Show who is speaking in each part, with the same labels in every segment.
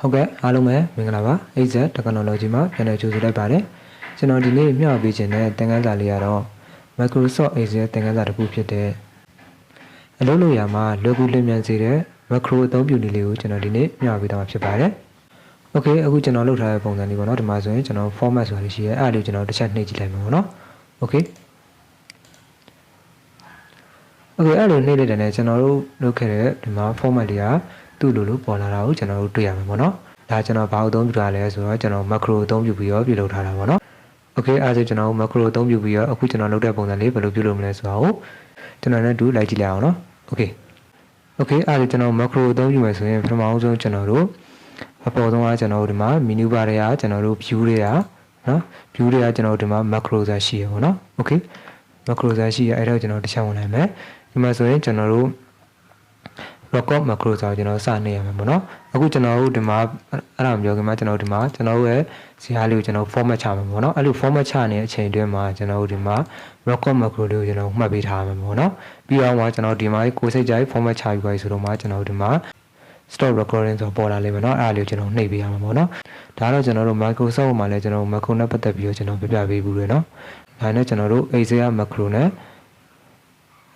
Speaker 1: ဟုတ်ကဲ့အားလုံးပဲမင်္ဂလာပါ AZ Technology မှာပြန်လည်ကြိုဆိုလိုက်ပါတယ်ကျွန်တော်ဒီနေ့မျှဝေပေးခြင်းတဲ့သင်ခန်းစာလေးကတော့ Microsoft Excel သင်ခန်းစာတစ်ခုဖြစ်တဲ့အလုပ်လုပ်ရာမှာလွယ်ကူလျင်မြန်စေတဲ့ macro အသုံးပြုနည်းလေးကိုကျွန်တော်ဒီနေ့မျှဝေပေးသွားမှာဖြစ်ပါတယ်။ Okay အခုကျွန်တော်လုပ်ထားတဲ့ပုံစံလေးပေါ့နော်ဒီမှာဆိုရင်ကျွန်တော် format ဆိုတာရှိရဲအဲ့ဒါလေးကျွန်တော်တစ်ချက်နှိပ်ကြည့်လိုက်မှာပေါ့နော် Okay အဲ့လိုနှိပ်လိုက်တဲ့နဲ့ကျွန်တော်တို့လုပ်ခဲ့တဲ့ဒီမှာ format လေးကသူ့လိုပေါ်လာတာကိုကျွန်တော်တို့တွေ့ရမှာပေါ့နော်ဒါကျွန်တော်ဘာအသုံးပြုထားလဲဆိုတော့ကျွန်တော် macro အသုံးပြုပြီးတော့ပြုလုပ်ထားတာပေါ့နော် Okay အဲ့ဒါဆိုကျွန်တော် macro အသုံးပြုပြီးတော့အခုကျွန်တော်လုပ်တဲ့ပုံစံလေးဘယ်လိုပြုလုပ်မလဲဆိုတာကိုကျွန်တော်လည်းတူလိုက်ကြည့်လိုက်အောင်နော် Okay အဲ့ဒါကျွန်တော် macro အသုံးပြုမယ်ဆိုရင်ပထမအောင်ဆုံးကျွန်တော်တို့အပေါ်ဆုံးကကျွန်တော်တို့ဒီမှာ menu bar တွေကကျွန်တော်တို့ view တွေကနော် view တွေကကျွန်တော်တို့ဒီမှာ macro ဆိုတာရှိရပေါ့နော် Okay macro ဆိုတာရှိရအဲ့တော့ကျွန်တော်တစ်ချက်ဝင်လိုက်မယ်ဒီမှာဆိုရင်ကျွန်တော်တို့ record macro ဆိုတော့ကျွန်တော်စနေရမှာပေါ့နော်အခုကျွန်တော်တို့ဒီမှာအဲ့ဒါမပြောခင်မှာကျွန်တော်ဒီမှာကျွန်တော်ရဲ့ဇာတ်လေးကိုကျွန်တော် format ချမှာပေါ့နော်အဲ့လို format ချနေတဲ့အချိန်တွင်းမှာကျွန်တော်တို့ဒီမှာ record macro လေးကိုကျွန်တော်မှတ်ပေးထားမှာပေါ့နော်ပြီးတော့မှကျွန်တော်ဒီမှာကိုယ်စိတ်ကြိုက် format ချပြီးပါပြီဆိုတော့မှကျွန်တော်ဒီမှာ stop recording ဆိုပေါ်လာလိမ့်မယ်နော်အဲ့ဒါလေးကိုကျွန်တော်နှိပ်ပေးရမှာပေါ့နော်ဒါတော့ကျွန်တော်တို့ Microsoft မှာလည်းကျွန်တော် macro နဲ့ပတ်သက်ပြီးတော့ကျွန်တော်ပြပြပေးဘူးလေနော်ဒါနဲ့ကျွန်တော်တို့ Excel macro နဲ့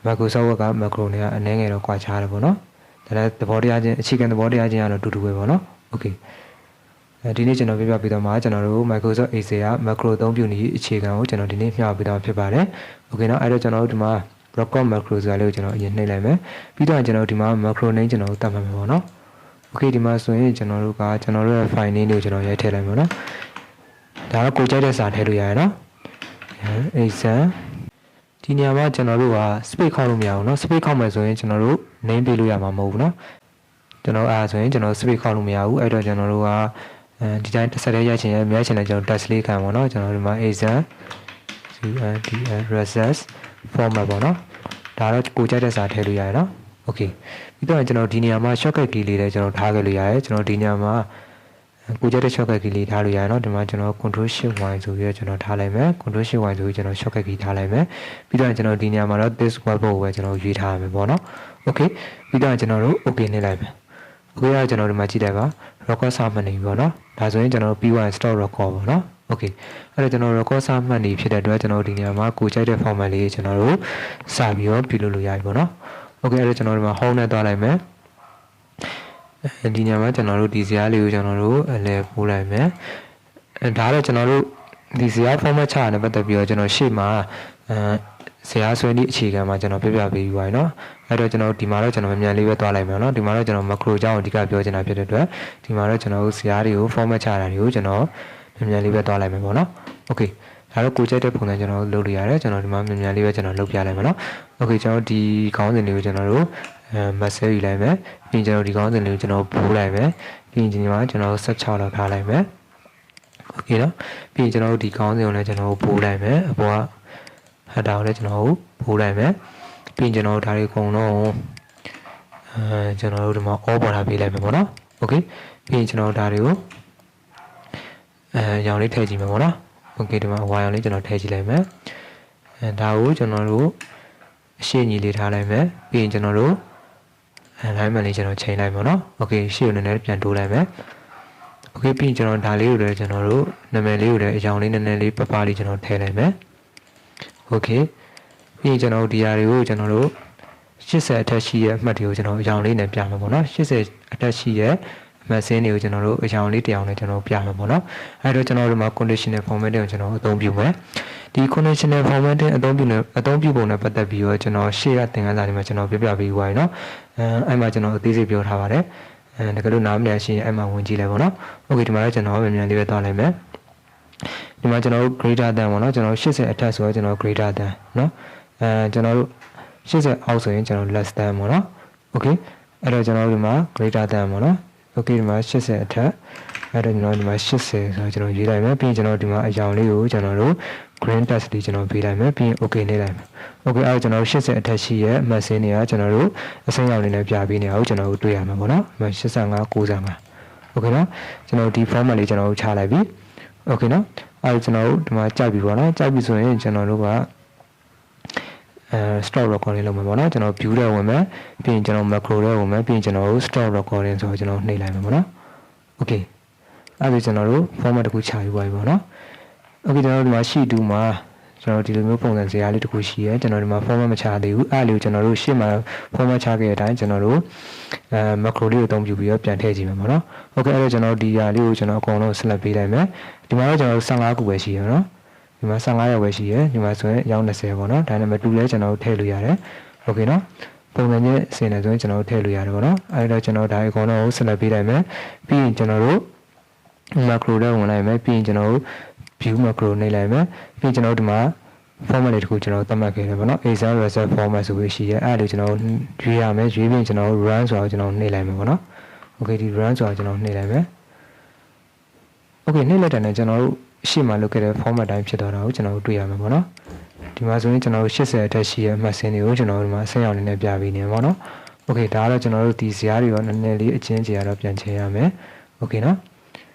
Speaker 1: Microsoft က macro နဲ့အနည်းငယ်တော့ကွာခြားတယ်ပေါ့နော်ဒါလည်းသဘောတရားချင်းအခြေခံသဘောတရားချင်းကတော့တူတူပဲပေါ့နော် Okay ဒီနေ့ကျွန်တော်ပြပြပေးတော့မှာကျွန်တော်တို့ Microsoft Excel က macro အသုံးပြုနည်းအခြေခံကိုကျွန်တော်ဒီနေ့မျှဝေပေးတော့ဖြစ်ပါတယ် Okay နော်အဲ့တော့ကျွန်တော်တို့ဒီမှာ record macro ဆိုတာလေးကိုကျွန်တော်အရင်နှိပ်လိုက်မယ်ပြီးတော့ကျွန်တော်ဒီမှာ macro name ကျွန်တော်တို့တတ်မှာပေါ့နော် Okay ဒီမှာဆိုရင်ကျွန်တော်တို့ကျွန်တော်တို့ရဲ့ file name တွေကိုကျွန်တော်ရိုက်ထည့်လိုက်မယ်နော်ဒါတော့ကိုကြိုက်တဲ့စာထည့်လို့ရတယ်နော် Excelဒီနေရာမှာကျွန်တော်တို့က space ခောက်လို့မရဘူးเนาะ space ခောက်မယ်ဆိုရင်ကျွန်တော်တို့ name ပေးလို့ရမှာမဟုတ်ဘူးเนาะကျွန်တော်အားဆိုရင်ကျွန်တော် space ခောက်လို့မရဘူးအဲ့တော့ကျွန်တော်တို့ကဒီတိုင်းတစ်ဆက်တည်းရိုက်ချင်ရမြဲချင်တယ်ကျွန်တော် test လေးခံပါเนาะကျွန်တော်ဒီမှာ exam results format ပေါ့เนาะဒါတော့ကိုကြိုက်တဲ့စာထည့်လို့ရတယ်เนาะ okay ပြီးတော့ကျွန်တော်ဒီနေရာမှာ shortcut key လေးလည်းကျွန်တော်ထားခဲ့လို့ရတယ်ကျွန်တော်ဒီနေရာမှာကိုကြတဲ့ shortcut key လေးထားလို့ရတယ်เนาะဒီမှာကျွန်တော် control shift y ဆိုပြီးတော့ကျွန်တော်ထားလိုက်မယ် control shift y ဆိုပြီးကျွန်တော် shortcut key ထားလိုက်မယ်ပြီးတော့ကျွန်တော်ဒီနေရာမှာတော့ this webbook ကိုပဲကျွန်တော်ရွေးထားရမယ်ပေါ့เนาะ okay ပြီးတော့ကျွန်တော်တို့ okay နှိပ်လိုက်မယ် okay အဲ့ကျွန်တော်ဒီမှာကြည့်လိုက်ပါ record စမှတ်နေပြီပေါ့เนาะဒါဆိုရင်ကျွန်တော် P1 stop record ပေါ့เนาะ okay အဲ့တော့ကျွန်တော် record စမှတ်နေဖြစ်တဲ့အတွက်ကျွန်တော်ဒီနေရာမှာကိုကြိုက်တဲ့ format လေးကျွန်တော်တို့စပြီးတော့ပြုလုပ်လို့ရပြီပေါ့เนาะ okay အဲ့တော့ကျွန်တော်ဒီမှာ home နဲ့တွားလိုက်မယ်ဒီညမှာကျွန်တော်တို့ဒီဇာတ်လေးကိုကျွန်တော်တို့အလဲပို့လိုက်မယ်ဒါတော့ကျွန်တော်တို့ဒီဇာတ် format ချရတဲ့ပတ်သက်ပြီးတော့ကျွန်တော်ရှေ့မှာဇာတ်ဆွဲနည်းအခြေခံမှာကျွန်တော်ပြပြပေးပြီးပါပြီเนาะအဲ့တော့ကျွန်တော်ဒီမှာတော့ကျွန်တော်မြန်လေးပဲတွားလိုက်မယ်เนาะဒီမှာတော့ကျွန်တော် macro အကြောင်းအဓိကပြောချင်တာဖြစ်တဲ့အတွက်ဒီမှာတော့ကျွန်တော်တို့ဇာတ်တွေကို format ချတာတွေကိုကျွန်တော်မြန်လေးပဲတွားလိုက်မယ်ပေါ့เนาะ okay ဒါတော့ကိုကြိုက်တဲ့ပုံစံကျွန်တော်လုပ်လို့ရတယ်ကျွန်တော်ဒီမှာမြန်လေးပဲကျွန်တော်လုပ်ပြလိုက်မယ်เนาะ okay ကျွန်တော်ဒီခေါင်းစဉ်လေးကိုကျွန်တော်တို့message ယူလိုက်မယ်ပြီးကျွန်တော်ဒီခေါင်းစဉ်လေးကိုကျွန်တော်ပို့လိုက်မယ်ပြီးဒီမှာကျွန်တော်16လောက်ထားလိုက်မယ် okay နော်ပြီးကျွန်တော်တို့ဒီခေါင်းစဉ်ကိုလည်းကျွန်တော်ပို့လိုက်မယ်အပေါ်က header ကိုလည်းကျွန်တော်ပို့လိုက်မယ်ပြီးကျွန်တော်တို့ဒါတွေအကုန်လုံးကျွန်တော်တို့ဒီမှာ all ပေါ်ထားပေးလိုက်မယ်ပေါ့နော် okay ပြီးကျွန်တော်တို့ဒါတွေကိုရောင်လေးထည့်ကြည့်မယ်ပေါ့နော် okay ဒီမှာ y ရောင်လေးကျွန်တော်ထည့်ကြည့်လိုက်မယ်ဒါကိုကျွန်တော်တို့အရှေ့ညီလေးထားလိုက်မယ်ပြီးရင်ကျွန်တော်တို့alignment လေးကျွန်တော်ချိန်လိုက်ပါတော့ okay ရှေ့ကိုနည်းနည်းပြန်တိုးလိုက်မယ် okay ပြီးရင်ကျွန်တော်ဒါလေးကိုလည်းကျွန်တော်တို့နာမည်လေးကိုလည်းအကြောင်းလေးနည်းနည်းလေးပပလေးကျွန်တော်ထည့်လိုက်မယ် okay ပြီးရင်ကျွန်တော်တို့ဒီဟာတွေကိုကျွန်တော်တို့80အထက်ရှိရဲ့အမှတ်တွေကိုကျွန်တော်အကြောင်းလေးနဲ့ပြမှာပေါ့နော်80အထက်ရှိရဲ့အမှတ်စင်းတွေကိုကျွန်တော်တို့အကြောင်းလေးတစ်အောင်နဲ့ကျွန်တော်ပြမှာပေါ့နော်အဲ့တော့ကျွန်တော်တို့မှာ conditional formatting ကိုကျွန်တော်အသုံးပြုမယ်ဒီ conditional formatting အသုံးပြုပုံနဲ့ပတ်သက်ပြီးတော့ကျွန်တော်ရှေ့ကသင်ခန်းစာတွေမှာကျွန်တော်ပြပြပေးသွားပြီเนาะအဲ့မှာကျွန်တော်အသေးစိတ်ပြောထားပါတယ်တကယ်လို့နားမလည်ရှင်းအဲ့မှာဝင်ကြည့်လိုက်ပါတော့ okay ဒီမှာလည်းကျွန်တော်မြန်မြန်လေးပဲသွားလိုက်မယ်ဒီမှာကျွန်တော်တို့ greater than ပေါ့နော်ကျွန်တော်80အထက်ဆိုတော့ကျွန်တော် greater than เนาะကျွန်တော်တို့80အောက်ဆိုရင်ကျွန်တော် less than ပေါ့နော် okay အဲ့တော့ကျွန်တော်တို့ဒီမှာ greater than ပေါ့နော် okay ဒီမှာ80အထက်အဲ့တော့ကျွန်တော်ဒီမှာ80ဆိုတော့ကျွန်တော်ရေးလိုက်မယ်ပြီးရင်ကျွန်တော်ဒီမှာအကြောင်းလေးကိုကျွန်တော်တို့ green text လေးကျွန်တော်ပေးလိုက်မယ်ပြီးရင် okay နေလိုက်မယ် okay အဲ့တော့ကျွန်တော်80အထက်ရှိရဲ့အမှတ်စင်းတွေကကျွန်တော်တို့အစိမ်းရောင်လေးနဲ့ပြပေးနေတာကိုကျွန်တော်တို့တွေ့ရမှာပေါ့နော်85 95 okay နော်ကျွန်တော်ဒီ format လေးကျွန်တော်တို့ချလိုက်ပြီ okay နော်အဲ့တော့ကျွန်တော်တို့ဒီမှာကြိုက်ပြီပေါ့နော်ကြိုက်ပြီဆိုရင်ကျွန်တော်တို့ကstop recording လုပ်မှာပေါ့နော်ကျွန်တော် view ထဲဝင်မယ်ပြီးရင်ကျွန်တော် macro ထဲဝင်မယ်ပြီးရင်ကျွန်တော် stop recording ဆိုတော့ကျွန်တော်နှိပ်လိုက်မယ်ပေါ့နော် okay အဲ့ဒီကျွန်တော်တို့ format တစ်ခုချယူပါပြီပေါ့နော် okay ကျွန်တော်တို့ဒီမှာ sheet 2မှာကျွန်တော်ဒီလိုမျိုးပုံစံစရာလေးတစ်ခုရှိရဲကျွန်တော်ဒီမှာ format မချသေးဘူးအဲ့လိုကျွန်တော်တို့ရှေ့မှာ format ချခဲ့တဲ့အတိုင်းကျွန်တော်တို့macro လေးကိုအသုံးပြုပြီးတော့ပြန်ထည့်ကြည့်မှာပေါ့နော် okay အဲ့တော့ကျွန်တော်ဒီဟာလေးကိုကျွန်တော်အကုန်လုံး select ပေးလိုက်မယ်ဒီမှာတော့ကျွန်တော်တို့15ခုပဲရှိရနော်ဒီမှာ15ရောက်ပဲရှိရဒီမှာဆိုရင်အယောက်20ပေါ့နော်ဒါနဲ့မတူလဲကျွန်တော်တို့ထည့်လို့ရတယ် okay နော်ပုံစံချင်းအစင်နဲ့ဆိုရင်ကျွန်တော်တို့ထည့်လို့ရတယ်ပေါ့နော်အဲ့တော့ကျွန်တော်ဒါအကုန်လုံးကို select ပေးလိုက်မယ်ပြီးရင်ကျွန်တော်တို့ macro လေးဝင်လိုက်မယ်ပြီးရင်ကျွန်တော်တို့ view macro နှိပ်လိုက်မယ်ပြီးကျွန်တော်တို့ဒီမှာ format လေးတစ်ခုကျွန်တော်သတ်မှတ်ခဲ့တယ်ပေါ့နော် exam result format ဆိုပြီးရှိရဲအဲ့လိုကျွန်တော်ရွေးရမယ်ရွေးပြီးကျွန်တော် run ဆိုတော့ကျွန်တော်နှိပ်လိုက်မယ်ပေါ့နော် okay ဒီ run ဆိုတော့ကျွန်တော်နှိပ်လိုက်မယ် okay နှိပ်လိုက်တဲ့နဲ့ကျွန်တော်တို့ရှေ့မှာလုပ်ခဲ့တဲ့ format တိုင်းဖြစ်သွားတာကိုကျွန်တော်တို့တွေ့ရမှာပေါ့နော်ဒီမှာဆိုရင်ကျွန်တော်တို့80အထက်ရှိရဲမှတ်စင်းတွေကိုကျွန်တော်တို့ဒီမှာဆက်ရောက်နေပြပေးနေပါတော့ okay ဒါကတော့ကျွန်တော်တို့ဒီဇာတ်တွေရောနည်းနည်းလေးအချင်းချင်းကတော့ပြန်ချိန်ရမယ် okay နော်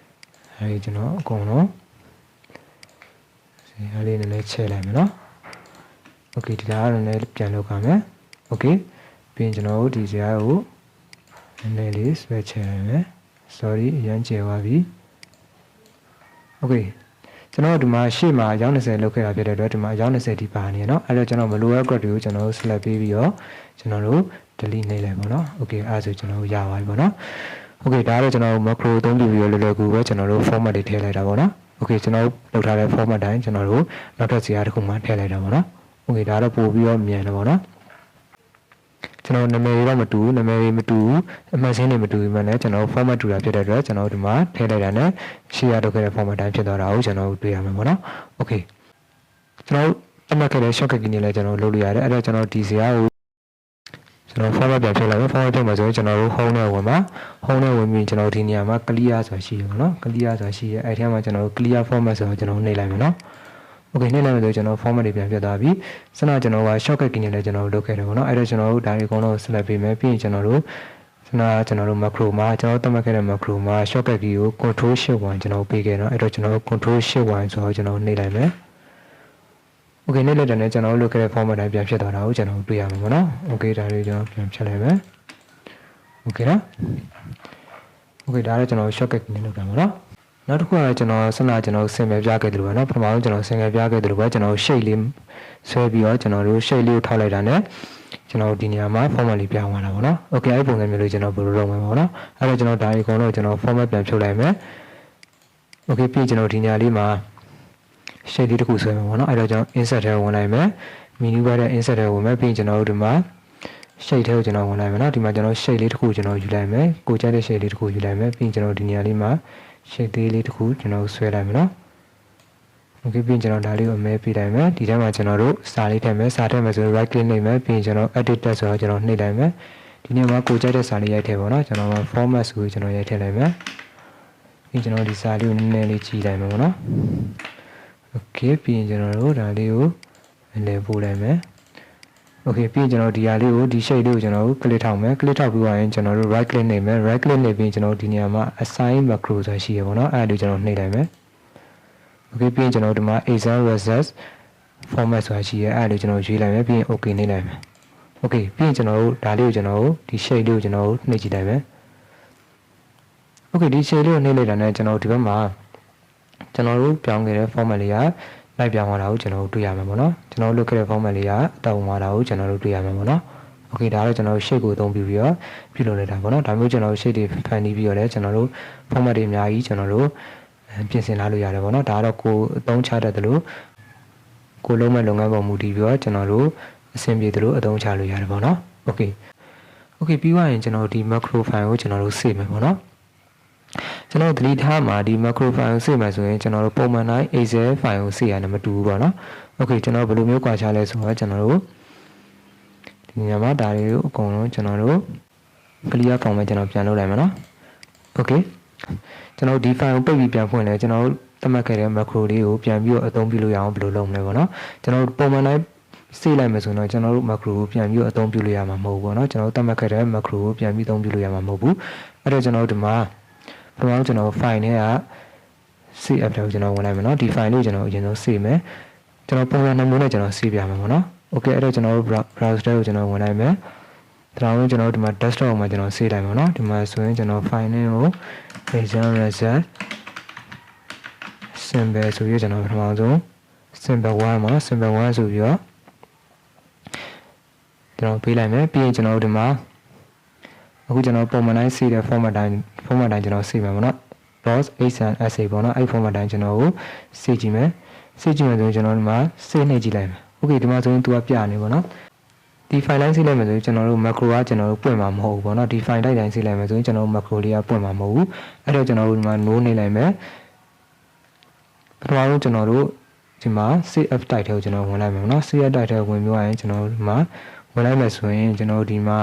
Speaker 1: အဲဒီကျွန်တော်အကုန်လုံးဇာတ်လေးနည်းနည်းချက်လိုက်မယ်နော် okay ဒီဒါကတော့လည်းပြန်လုပ်ပါမယ် okay ပြီးရင်ကျွန်တော်တို့ဒီဇာတ်ကိုနည်းနည်းလေးဆွဲချလိုက်မယ် sorry အရင်ကျယ်သွားပြီ okay ကျွန်တော်ဒီမှာရှေ့မှာရောင်း20လောက်ခဲ့တာဖြစ်တဲ့အတွက်ဒီမှာရောင်း20ဒီပါနေရเนาะအဲ့တော့ကျွန်တော်မလိုအပ် grade တွေကိုကျွန်တော်တို့ select ပေးပြီးတော့ကျွန်တော်တို့ delete နေလိုက်ပါเนาะ okay အဲ့ဒါဆိုကျွန်တော်တို့ရပါပြီပေါ့เนาะ okay ဒါကတော့ကျွန်တော်တို့ macro အသုံးပြုပြီးတော့လွယ်လွယ်ကူပဲကျွန်တော်တို့ format တွေထည့်လိုက်တာပေါ့เนาะ okay ကျွန်တော်တို့လုပ်ထားတဲ့ format တိုင်းကျွန်တော်တို့နောက်ထပ်ဇာတ်တစ်ခုမှထည့်လိုက်တာပေါ့เนาะ okay ဒါတော့ပို့ပြီးတော့မြန်တယ်ပေါ့เนาะကျွန်တော်နာမည်တော့မတူဘူးနာမည်တွေမတူဘူးအမှတ်စင်းတွေမတူဘူးမှလည်းကျွန်တော် format တူတာဖြစ်တဲ့အတွက်ကျွန်တော်ဒီမှာထည့်လိုက်တာနဲ့ရှေ့ရတော့ခဲ့တဲ့ format တိုင်းဖြစ်သွားတာကိုကျွန်တော်တွေ့ရမှာပေါ့နော် okay ကျွန်တော်အမှတ်ခဲ့တဲ့ shortcut key နဲ့လည်းကျွန်တော်လုပ်လို့ရတယ်အဲ့တော့ကျွန်တော်ဒီဇာတ်ကိုကျွန်တော် format ပြန်ဖြစ်လိုက်မယ် format ပြန်မှာဆိုရင်ကျွန်တော်တို့ home နဲ့ဝင်ပါ home နဲ့ဝင်ပြီးကျွန်တော်ဒီနေရာမှာ clear ဆိုတာရှိရပါတော့ clear ဆိုတာရှိရအဲ့ထဲမှာကျွန်တော်တို့ clear format ဆိုတော့ကျွန်တော်နှိပ်လိုက်မယ်နော်okay နှိပ်လိုက်မယ်ဆိုကျွန်တော် format တွေပြန်ပြသွားပြီစနကျွန်တော်က shortcut key နဲ့လည်းကျွန်တော်လုပ်ခဲ့တယ်ပေါ့နော်အဲ့တော့ကျွန်တော်တို့ဒါတွေအကုန်လုံး select ပေးမယ်ပြီးရင်ကျွန်တော်တို့ကျွန်တော်တို့ macro မှာကျွန်တော်သတ်မှတ်ခဲ့တဲ့ macro မှာ shortcut key ကို control shift y ကျွန်တော်ပေးခဲ့တော့အဲ့တော့ကျွန်တော် control shift y ဆိုတော့ကျွန်တော်နှိပ်လိုက်မယ် okay နှိပ်လိုက်တဲ့နဲ့ကျွန်တော်လုပ်ခဲ့တဲ့ format တိုင်းပြန်ဖြစ်သွားတာကိုကျွန်တော်တွေ့ရမှာပေါ့နော် okay ဒါလေးကျွန်တော်ပြန်ဖြတ်လိုက်မယ် okay နော် okay ဒါလည်းကျွန်တော် shortcut key နဲ့လုပ်တာပေါ့နော်နောက်တစ်ခုကကျွန်တော်စနကျွန်တော်ဆင်ပြပြခဲ့တယ်လို့ပဲเนาะပထမဆုံးကျွန်တော်ဆင်ပြပြခဲ့တယ်လို့ပဲကျွန်တော် shape လေးဆွဲပြီးတော့ကျွန်တော်တို့ shape လေးကိုထောက်လိုက်တာနဲ့ကျွန်တော်ဒီနေရာမှာ format လေးပြောင်းသွားတာပေါ့เนาะ okay အဲ့ပုံစံမျိုးလေးကျွန်တော်ဘယ်လိုလုပ်မလဲပေါ့เนาะအဲ့တော့ကျွန်တော်ဒါအကုန်လုံးကျွန်တော် format ပြန်ဖြုတ်လိုက်မယ် okay ပြီးကျွန်တော်ဒီနေရာလေးမှာ shape လေးတစ်ခုဆွဲမှာပေါ့เนาะအဲ့တော့ကျွန်တော် insert ထဲဝင်လိုက်မယ် menu bar ထဲ insert ထဲဝင်မယ်ပြီးကျွန်တော်တို့ဒီမှာ shape ထဲကိုကျွန်တော်ဝင်လိုက်မယ်เนาะဒီမှာကျွန်တော် shape လေးတစ်ခုကျွန်တော်ယူလိုက်မယ်ကိုကြိုက်တဲ့ shape လေးတစ်ခုယူလိုက်မယ်ပြီးကျွန်တော်ဒီနေရာလေးမှာshape သေးလေးတစ်ခုကျွန်တော်ဆွဲလိုက်မယ်နော် okay ပြီးရင်ကျွန်တော်ဒါလေးကိုအမဲပြလိုက်မယ်ဒီထဲမှာကျွန်တော်တို့စာလေးထည့်မယ်စာထည့်မယ်ဆိုရင် right click နှိပ်မယ်ပြီးရင်ကျွန်တော် edit text ဆိုတော့ကျွန်တော်နှိပ်လိုက်မယ်ဒီနေ့မှာကိုကြိုက်တဲ့စာလေးရိုက်ထည့်ပါတော့ကျွန်တော် format ဆိုပြီးကျွန်တော်ရိုက်ထည့်လိုက်မယ်ပြီးကျွန်တော်ဒီစာလေးကိုနည်းနည်းလေးကြီးလိုက်မယ်ပေါ့နော် okay ပြီးရင်ကျွန်တော်တို့ဒါလေးကိုအလဲပို့လိုက်မယ် okay ပြီးရင်ကျွန်တော်ဒီဟာလေးကိုဒီ shape လေးကိုကျွန်တော်တို့ click ထောက်မယ် click ထောက်ပြီးသွားရင်ကျွန်တော်တို့ right click နှိပ်မယ် right click နှိပ်ပြီးကျွန်တော်ဒီနေရာမှာ assign macro ဆိုတာရှိရပါတော့အဲ့ဒါလေးကျွန်တော်နှိပ်လိုက်မယ် okay ပြီးရင်ကျွန်တော်ဒီမှာ exam result format ဆိုတာရှိရအဲ့ဒါလေးကျွန်တော်ရွေးလိုက်မယ်ပြီးရင် okay နှိပ်လိုက်မယ် okay ပြီးရင်ကျွန်တော်တို့ဒါလေးကိုကျွန်တော်ဒီ shape လေးကိုကျွန်တော်နှိပ်ကြည့်လိုက်မယ် okay ဒီ shape လေးကိုနှိပ်လိုက်တာနဲ့ကျွန်တော်ဒီဘက်မှာကျွန်တော်တို့ပြောင်းခဲ့တဲ့ format လေးကလိုက်ပြောင်းသွားတာကိုကျွန်တော်တို့တွေ့ရမှာပေါ့နော်ကျွန်တော်တို့လုပ်ခဲ့တဲ့ format လေးကအတောင်သွားတာကိုကျွန်တော်တို့တွေ့ရမှာပေါ့နော် okay ဒါတော့ကျွန်တော် shape ကိုအသုံးပြုပြီးတော့ပြုလုပ်လိုက်တာပေါ့နော်ဒါမျိုးကျွန်တော် shape တွေဖန်တီးပြီးတော့လည်းကျွန်တော်တို့ format တွေအများကြီးကျွန်တော်တို့ပြင်ဆင်လာလို့ရတယ်ပေါ့နော်ဒါတော့ကိုအသုံးချတတ်တယ်လို့ကိုလုံးမဲ့လုပ်ငန်းပေါ်မူတည်ပြီးတော့ကျွန်တော်တို့အဆင်ပြေတယ်လို့အသုံးချလို့ရတယ်ပေါ့နော် okay ပြီးသွားရင်ကျွန်တော်ဒီ macro file ကိုကျွန်တော်တို့ save မယ်ပေါ့နော်ကျွန်တော် delete ထားမှာဒီ macro file ကို save မယ်ဆိုရင်ကျွန်တော်တို့ပုံမှန်တိုင်း excel file ကို save ရတယ်မတူဘူးပေါ့နော် okay ကျွန်တော်ဘယ်လိုမျိုးကွာခြားလဲဆိုတော့ကျွန်တော်တို့ဒီနေရာမှာဒါတွေကိုအကုန်လုံးကျွန်တော်တို့ clear format ကျွန်တော်ပြန်လုပ်လိုက်မယ်နော် okay ကျွန်တော်ဒီ file ကိုပိတ်ပြီးပြန်ဖွင့်လဲကျွန်တော်သတ်မှတ်ခဲ့တဲ့ macro လေးကိုပြန်ပြီးတော့အသုံးပြုလို့ရအောင်ဘယ်လိုလုပ်မလဲပေါ့နော်ကျွန်တော်ပုံမှန်တိုင်းစေးလိုက်မယ်ဆိုတော့ကျွန်တော်တို့ macro ကိုပြန်ပြီးတော့အသုံးပြုလို့ရမှာမဟုတ်ဘူးပေါ့နော်ကျွန်တော်သတ်မှတ်ခဲ့တဲ့ macro ကိုပြန်ပြီးအသုံးပြုလို့ရမှာမဟုတ်ဘူးအဲ့တော့ကျွန်တော်ဒီမှာပထမကျွန်တော် file နဲ့က save app ကိုကျွန်တော်ဝင်လိုက်မယ်နော်ဒီ file လေးကိုကျွန်တော်အရင်ဆုံး save မယ်ကျွန်တော်ပုံစံနှမျိုးနဲ့ကျွန်တော် save ပြမယ်ပေါ့နော် okay အဲ့တော့ကျွန်တော် browser ကိုကျွန်တော်ဝင်လိုက်မယ် ဒါတော့ကျွန်တော်ဒီမှာ desktop မှာကျွန်တော် save လိုက်ပါเนาะဒီမှာဆိုရင်ကျွန်တော် file name ကို exam result simple ဆိုပြီးကျွန်တော်ပထမဆုံး simple 1မှာ simple 1ဆိုပြီးတော့ကျွန်တော်ပေးလိုက်မယ်ပြီးရင်ကျွန်တော်ဒီမှာအခုကျွန်တော်ပုံမှန်တိုင်း save တဲ့ format တိုင်းကျွန်တော် save မှာပေါ့နော် .xmsa ပေါ့နော်အဲ့ format တိုင်းကျွန်တော်ကို save ကြည့်မယ်ဆိုရင်ကျွန်တော်ဒီမှာ save နှိပ်ကြည့်လိုက်မယ် okay ဒီမှာဆိုရင်သူကပြနေပေါ့နော်ဒီ file တိုင်း save လိုက်မယ်ဆိုရင်ကျွန်တော်တို့ macro ကကျွန်တော်တို့ပွင့်မှာမဟုတ်ဘူးပေါ့နော်ဒီ file တိုင်း save လိုက်မယ်ဆိုရင်ကျွန်တော်တို့ macro လေးကပွင့်မှာမဟုတ်ဘူးအဲ့တော့ကျွန်တော်တို့ဒီမှာ no နှိပ်လိုက်မယ်ပထမဆုံးကျွန်တော်တို့ဒီမှာ cf type ထဲကိုကျွန်တော်ဝင်လိုက်မယ်ပေါ့နော် cf type ထဲကိုဝင်ပြီးသွားရင်ကျွန်တော်တို့ဒီမှာဝင်လိုက်မယ်ဆိုရင်ကျွန်တော်ဒီမှာ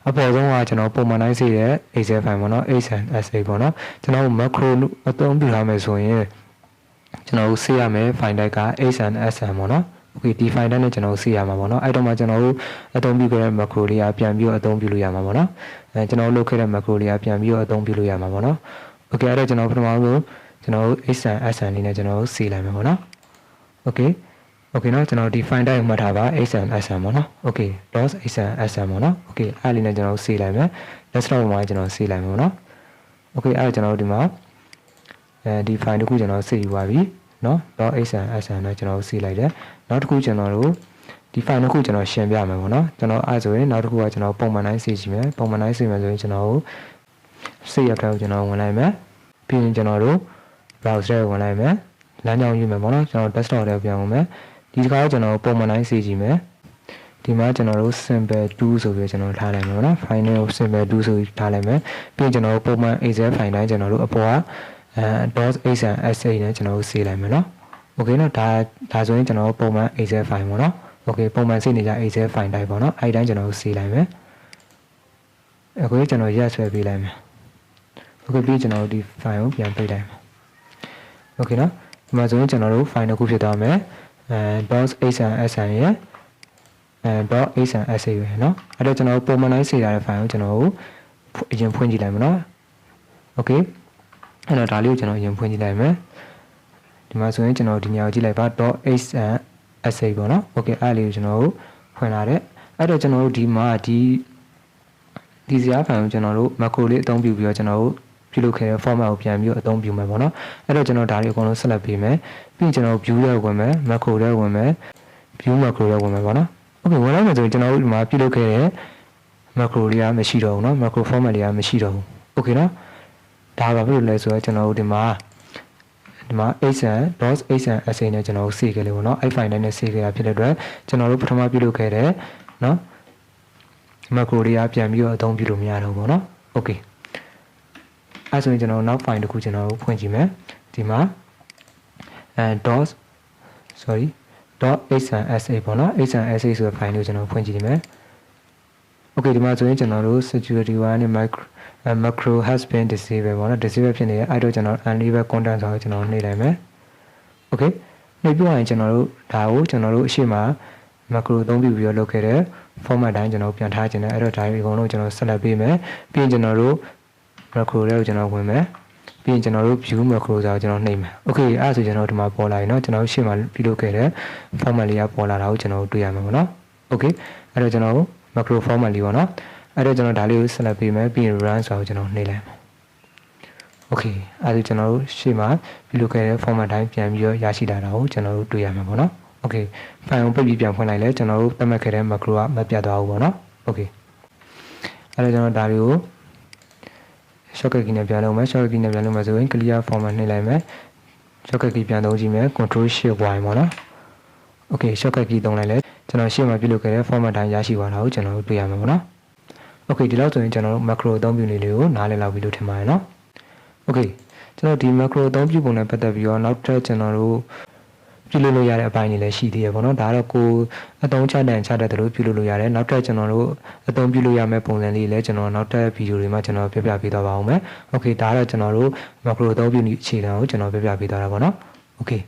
Speaker 1: အပေါ်ဆုံးကကျွန်တော်ပုံမှန်တိုင်းစေတဲ့ Excel file ပေါ့နော် xmsa ပေါ့နော်ကျွန်တော် macro အသုံးပြုထားမယ်ဆိုရင်ကျွန်တော်စေရမယ် file type က xmsm ပေါ့နော် okay ဒီ file type နဲ့ကျွန်တော်စေရမှာပေါ့နော်အဲ့တော့မှကျွန်တော်အသုံးပြုခဲ့တဲ့ macro လေးကပြန်ပြီးတော့အသုံးပြုလို့ရမှာပေါ့နော်ကျွန်တော်လုပ်ခဲ့တဲ့ macro လေးကပြန်ပြီးတော့အသုံးပြုလို့ရမှာပေါ့နော် okay အဲ့တော့ကျွန်တော်ပထမဆုံးကျွန်တော် xmsm လေးနဲ့ကျွန်တော်စေလိုက်မယ်ပေါ့နော် okay okay เนาะကျွန်တော်ဒီ file type မှတ်ထားပါ xmsm ပေါ့เนาะ okay .xmsm ပေါ့เนาะ okay အဲ့လေးနဲ့ကျွန်တော်စေးလိုက်မယ် desktop မှာကျွန်တော်စေးလိုက်မယ်ပေါ့เนาะ okay အဲ့ကျွန်တော်ဒီမှာဒီ file တစ်ခုကျွန်တော်စေးယူပါပြီเนาะ .xmsm နဲ့ကျွန်တော်စေးလိုက်တယ်နောက်တစ်ခုကျွန်တော်တို့ဒီ file တစ်ခုကျွန်တော်ရှင်းပြမယ်ပေါ့เนาะကျွန်တော်အဲ့ဆိုရင်နောက်တစ်ခုကကျွန်တော်ပုံမှန်တိုင်းစေးကြည့်မယ်ပုံမှန်တိုင်းစေးမယ်ဆိုရင်ကျွန်တော်စေးရတဲ့ကိုကျွန်တော်ဝင်လိုက်မယ်ပြီးရင်ကျွန်တော်တို့ browser ဝင်လိုက်မယ်လမ်းကြောင်းယူမယ်ပေါ့เนาะကျွန်တော် desktop ထဲပြန်ဝင်မယ်ဒီတစ်ခါကျွန်တော်ပုံမှန်တိုင်းစေးကြည့်မယ်ဒီမှာကျွန်တော်တို့ simple 2ဆိုပြီးကျွန်တော်ထားလိုက်မယ်ပေါ့နော် file name ကို simple 2ဆိုပြီးထားလိုက်မယ်ပြီးရင်ကျွန်တော်တို့ပုံမှန် excel file တိုင်းကျွန်တော်တို့အပေါ်က.xmsa နဲ့ကျွန်တော်တို့စေးလိုက်မယ်နော် okay နော်ဒါဆိုရင်ကျွန်တော်တို့ပုံမှန် excel file ပေါ့နော် okay ပုံမှန်စေးနေကြ excel file တိုင်းပေါ့နော်အဲ့တိုင်းကျွန်တော်တို့စေးလိုက်မယ်အခုကျွန်တော်ရက်ဆွဲပေးလိုက်မယ် okay ပြီးကျွန်တော်တို့ဒီ file ကိုပြန်ပိတ်လိုက်မယ် okay နော်ဒီမှာဆိုရင်ကျွန်တော်တို့ file တစ်ခုဖြစ်သွားမယ်.xmsa ရဲ့.xmsa ပဲเนาะအဲ့တော့ကျွန်တော်ပုံမှန်တိုင်းစေရတဲ့ file ကိုကျွန်တော်အရင်ဖွင့်ကြည့်လိုက်မယ်เนาะ okay အဲ့တော့ဒါလေးကိုကျွန်တော်အရင်ဖွင့်ကြည့်လိုက်မယ်ဒီမှာဆိုရင်ကျွန်တော်ဒီညကိုကြည့်လိုက်ပါ .xmsa ပေါ့เนาะ okay အဲ့လေးကိုကျွန်တော်ဖွင့်လာတယ်အဲ့တော့ကျွန်တော်တို့ဒီမှာဒီဇာတ် file ကိုကျွန်တော်တို့ macro လေးအသုံးပြုပြီးတော့ကျွန်တော်တို့ပြုလုပ်ခဲ့တဲ့ format ကိုပြန်ပြီးအသုံးပြုမယ်ပေါ့နော်အဲ့တော့ကျွန်တော်ဒါလေးအကုန်လုံးဆက်လက်ပေးမယ်ပြီးရင်ကျွန်တော် view ထဲဝင်မယ် macro ထဲဝင်မယ် view macro ထဲဝင်မယ်ပေါ့နော် okay ဝင်လိုက်မယ်ဆိုရင်ကျွန်တော်တို့ဒီမှာပြုလုပ်ခဲ့တဲ့ macro လေးကမရှိတော့ဘူးเนาะ macro format လေးကမရှိတော့ဘူး okay เนาะဒါပါဘယ်လိုလဲဆိုတော့ကျွန်တော်တို့ဒီမှာxmsa နဲ့ကျွန်တော်တို့စေခဲ့လေပေါ့နော်အဲ့ file တိုင်းနဲ့စေခဲ့တာဖြစ်တဲ့အတွက်ကျွန်တော်တို့ပထမပြုလုပ်ခဲ့တဲ့เนาะ macro လေးကပြန်ပြီးအသုံးပြုလို့မရတော့ဘူးပေါ့နော် okayအဲ့ဆိုရင်ကျွန်တော်နောက် file တစ်ခုကျွန်တော်ဖွင့်ကြည့်မယ်ဒီမှာ.xmsa ပေါ့နော် xmsa ဆိုတဲ့ file ကိုကျွန်တော်ဖွင့်ကြည့်မယ် okay ဒီမှာဆိုရင်ကျွန်တော်တို့ security one နဲ့ macro has been disabled ပေါ့နော် disable ဖြစ်နေတယ်အဲ့တော့ကျွန်တော် unlabel content ဆိုတော့ကျွန်တော်နှိပ်လိုက်မယ် okay နှိပ်ပြရင်ကျွန်တော်တို့ဒါကိုကျွန်တော်တို့အရှိမ macro အသုံးပြုပြီးတော့လုပ်ခဲ့တဲ့ format တိုင်းကျွန်တော်ပြန်ထားခြင်းနဲ့အဲ့တော့ဒါတွေအကုန်လုံးကျွန်တော်ဆက်လက်ပေးမယ်ပြီးရင်ကျွန်တော်တို့ macro တွေကိုကျွန်တော်ဝင်မယ်ပြီးရင်ကျွန်တော်တို့ view macro ဆိုတော့ကျွန်တော်နှိပ်မယ် okay အဲ့ဒါဆိုကျွန်တော်ဒီမှာပေါ်လာရင်เนาะကျွန်တော်ရှေ့မှာပြုလုပ်ခဲ့တဲ့ format လေးကပေါ်လာတာကိုကျွန်တော်တွေ့ရမှာပေါ့နော် okay အဲ့တော့ကျွန်တော် macro format လေးပေါ့နော်အဲ့တော့ကျွန်တော်ဒါလေးကိုဆက်လက်ပေးမယ်ပြီးရင် run ဆိုတော့ကျွန်တော်နှိပ်လိုက်မယ် okay အဲ့ဒါကျွန်တော်တို့ရှေ့မှာပြုလုပ်ခဲ့တဲ့ format တိုင်းပြန်ပြီးရရှိလာတာကိုကျွန်တော်တို့တွေ့ရမှာပေါ့နော် okay file ကိုပိတ်ပြီးပြန်ဖွင့်လိုက်လဲကျွန်တော်တို့သတ်မှတ်ခဲ့တဲ့ macro ကမပြတ်သွားဘူးပေါ့နော် okay အဲ့တော့ကျွန်တော်ဒါလေးကိုshortcut key နဲ့ပြန်လုပ်မယ် shortcut key နဲ့ပြန်လုပ်မယ်ဆိုရင် clear format နှိပ်လိုက်မယ် shortcut key ပြန်သုံးကြည့်မယ် control shift y ပေါ့နော် okay shortcut key သုံးလိုက်လဲကျွန်တော်ရှေ့မှာပြုလုပ်ခဲ့တဲ့ format တိုင်းရရှိသွားတာကိုကျွန်တော်တို့တွေ့ရမှာပေါ့နော် okay ဒီလောက်ဆိုရင်ကျွန်တော်တို့ macro အသုံးပြုနေလေးကိုနားလည်လောက်ပြီလို့ထင်ပါတယ်နော် okay ကျွန်တော်ဒီ macro အသုံးပြုပုံနဲ့ပတ်သက်ပြီးတော့နောက်ထပ်ကျွန်တော်တို့ပြုလုပ်လို့ရတဲ့အပိုင်းတွေလည်းရှိသေးရပေါ့နော်ဒါတော့ကိုအသုံးချတတ်တယ်လို့ပြုလုပ်လို့ရတယ်နောက်ထပ်ကျွန်တော်တို့အသုံးပြုလို့ရမယ့်ပုံစံလေးလည်းကျွန်တော်နောက်ထပ်ဗီဒီယိုတွေမှာကျွန်တော်ပြပြပေးသွားပါအောင်မယ် okay ဒါတော့ကျွန်တော်တို့ macro အသုံးပြုနည်းအခြေခံကိုကျွန်တော်ပြပြပေးသွားတာပေါ့နော် okay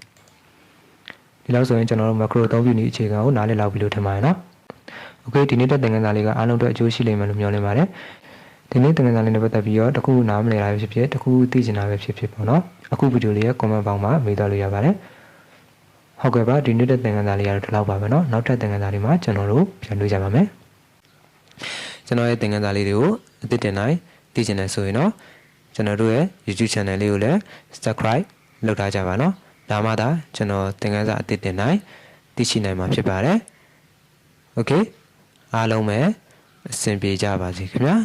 Speaker 1: ဒီလောက်ဆိုရင်ကျွန်တော်တို့ macro အသုံးပြုနည်းအခြေခံကိုနားလည်လောက်ပြီလို့ထင်ပါတယ်နော် okay ဒီနေ့တက်သင်ခန်းစာလေးကအားလုံးအတွက်အကျိုးရှိလိမ့်မယ်လို့မျှော်လင့်ပါတယ်ဒီနေ့သင်ခန်းစာလေးနဲ့ပတ်သက်ပြီးတော့တခုနားမလည်တာပဲဖြစ်ဖြစ်တခုသိချင်တာပဲဖြစ်ဖြစ်ပေါ့နော်အခုဗီဒီယိုလေးရဲ့ comment box မှာမေးသွားလို့ရပါတယ်ဟုတ်ကဲ့ပါဒီနေ့တဲ့သင်ခန်းစာလေးကတော့ဒီလောက်ပါပဲเนาะနောက်ထပ်သင်ခန်းစာတွေမှာကျွန်တော်တို့ပြန်တွေ့ကြပါမယ် ကျွန်တော်ရဲ့သင်ခန်းစာလေးတွေကိုအသစ်တင်နိုင်သိချင်တယ်ဆိုရင်တော့ကျွန်တော်တို့ရဲ့ YouTube channel လေးကိုလည်း subscribe လုပ်ထားကြပါနော်ဒါမှသာကျွန်တော်သင်ခန်းစာအသစ်တင်နိုင်သိရှိနိုင်မှာဖြစ်ပါတယ် Okay အားလုံးပဲအဆင်ပြေကြပါစေခင်ဗျာ